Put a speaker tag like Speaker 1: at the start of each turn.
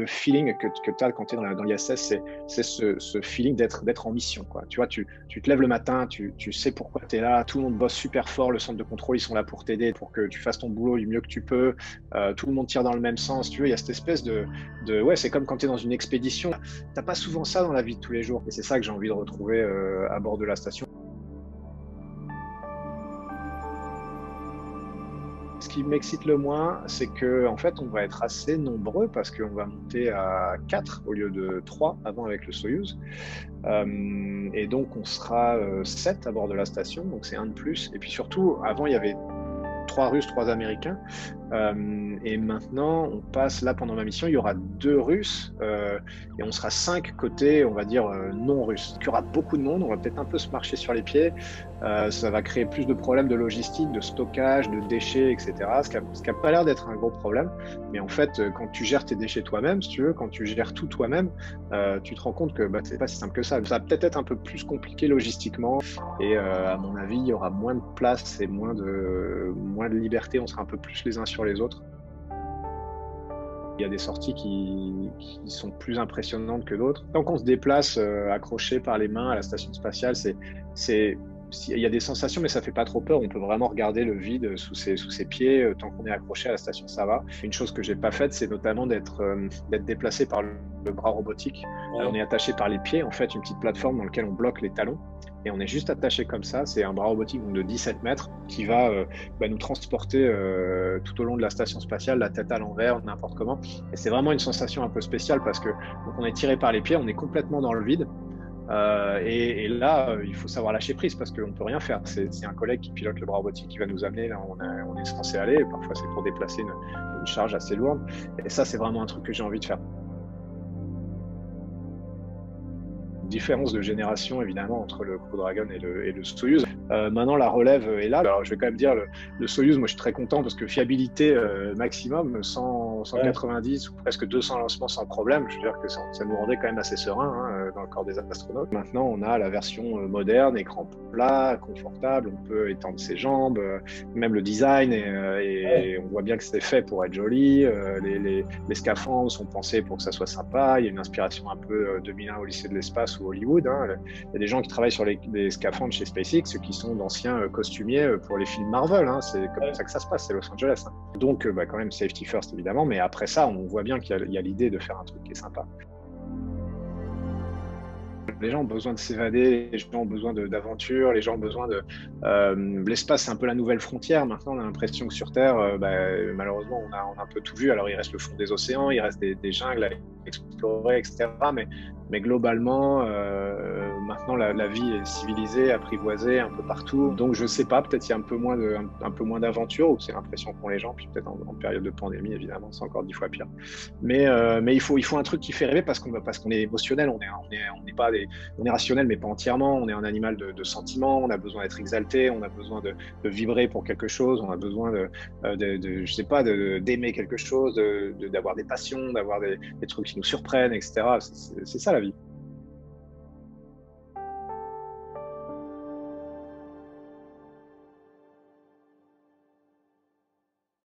Speaker 1: feeling que tu as quand tu es dans l'ISS, c'est ce feeling d'être en mission, quoi. Tu vois, tu te lèves le matin, tu sais pourquoi tu es là, tout le monde bosse super fort, le centre de contrôle, ils sont là pour t'aider, pour que tu fasses ton boulot du mieux que tu peux, tout le monde tire dans le même sens, tu vois, il y a cette espèce ouais, c'est comme quand tu es dans une expédition. T'as pas souvent ça dans la vie de tous les jours, et c'est ça que j'ai envie de retrouver à bord de la station. Ce qui m'excite le moins, c'est que en fait, on va être assez nombreux parce qu'on va monter à 4 au lieu de 3 avant avec le Soyouz. Et donc, on sera 7 à bord de la station, donc c'est un de plus. Et puis surtout, avant, il y avait 3 Russes, 3 Américains. Et maintenant, on passe là pendant ma mission, il y aura 2 Russes et on sera 5 côté, on va dire, non russes. Donc, il y aura beaucoup de monde, on va peut-être un peu se marcher sur les pieds. Ça va créer plus de problèmes de logistique, de stockage, de déchets, etc. Ce qui a pas l'air d'être un gros problème. Mais en fait, quand tu gères tes déchets toi-même, si tu veux, quand tu gères tout toi-même, tu te rends compte que c'est pas si simple que ça. Ça va peut-être être un peu plus compliqué logistiquement. Et à mon avis, il y aura moins de place et moins de liberté. On sera un peu plus les uns sur les autres. Il y a des sorties qui sont plus impressionnantes que d'autres. Tant qu'on se déplace accroché par les mains à la station spatiale, il y a des sensations, mais ça fait pas trop peur. On peut vraiment regarder le vide sous ses pieds. Tant qu'on est accroché à la station, ça va. Une chose que j'ai pas faite, c'est notamment d'être déplacé par le bras robotique. On est attaché par les pieds, en fait, une petite plateforme dans laquelle on bloque les talons. Et on est juste attaché comme ça. C'est un bras robotique de 17 mètres qui va nous transporter tout au long de la station spatiale, la tête à l'envers, n'importe comment. Et c'est vraiment une sensation un peu spéciale parce que donc on est tiré par les pieds, on est complètement dans le vide. Et là, il faut savoir lâcher prise parce qu'on ne peut rien faire. C'est un collègue qui pilote le bras robotique qui va nous amener là où on est censé aller. Parfois, c'est pour déplacer une charge assez lourde. Et ça, c'est vraiment un truc que j'ai envie de faire. Différence de génération évidemment entre le Crew Dragon et le Soyouz. Maintenant la relève est là. Alors je vais quand même dire le Soyouz, moi je suis très content parce que fiabilité maximum, 190 ou presque 200 lancements sans problème. Je veux dire que ça nous rendait quand même assez serein dans le corps des astronautes. Maintenant on a la version moderne, écran plat, confortable, on peut étendre ses jambes, même le design et on voit bien que c'est fait pour être joli. Les scaphandres sont pensés pour que ça soit sympa. Il y a une inspiration un peu 2001 au lycée de l'espace ou Hollywood. Il y a des gens qui travaillent sur les scaphandres chez SpaceX, ceux qui sont d'anciens costumiers pour les films Marvel. C'est comme ça que ça se passe, c'est Los Angeles. Donc, quand même, safety first, évidemment, mais après ça, on voit bien qu'il y a l'idée de faire un truc qui est sympa. Les gens ont besoin de s'évader, les gens ont besoin d'aventure, les gens ont besoin de... l'espace, c'est un peu la nouvelle frontière. Maintenant, on a l'impression que sur Terre, malheureusement, on a un peu tout vu. Alors, il reste le fond des océans, il reste des jungles à explorer, etc. Mais globalement, maintenant, la vie est civilisée, apprivoisée un peu partout. Donc, je sais pas, peut-être il y a un peu moins d'aventure, ou c'est l'impression qu'ont les gens. Puis peut-être en période de pandémie, évidemment, c'est encore 10 fois pire. Mais il faut un truc qui fait rêver parce qu'on est émotionnel, on est rationnel, mais pas entièrement. On est un animal de sentiments, on a besoin d'être exalté, on a besoin de vibrer pour quelque chose, on a besoin je sais pas, d'aimer quelque chose, d'avoir des passions, d'avoir des trucs qui nous surprennent, etc. C'est ça la vie.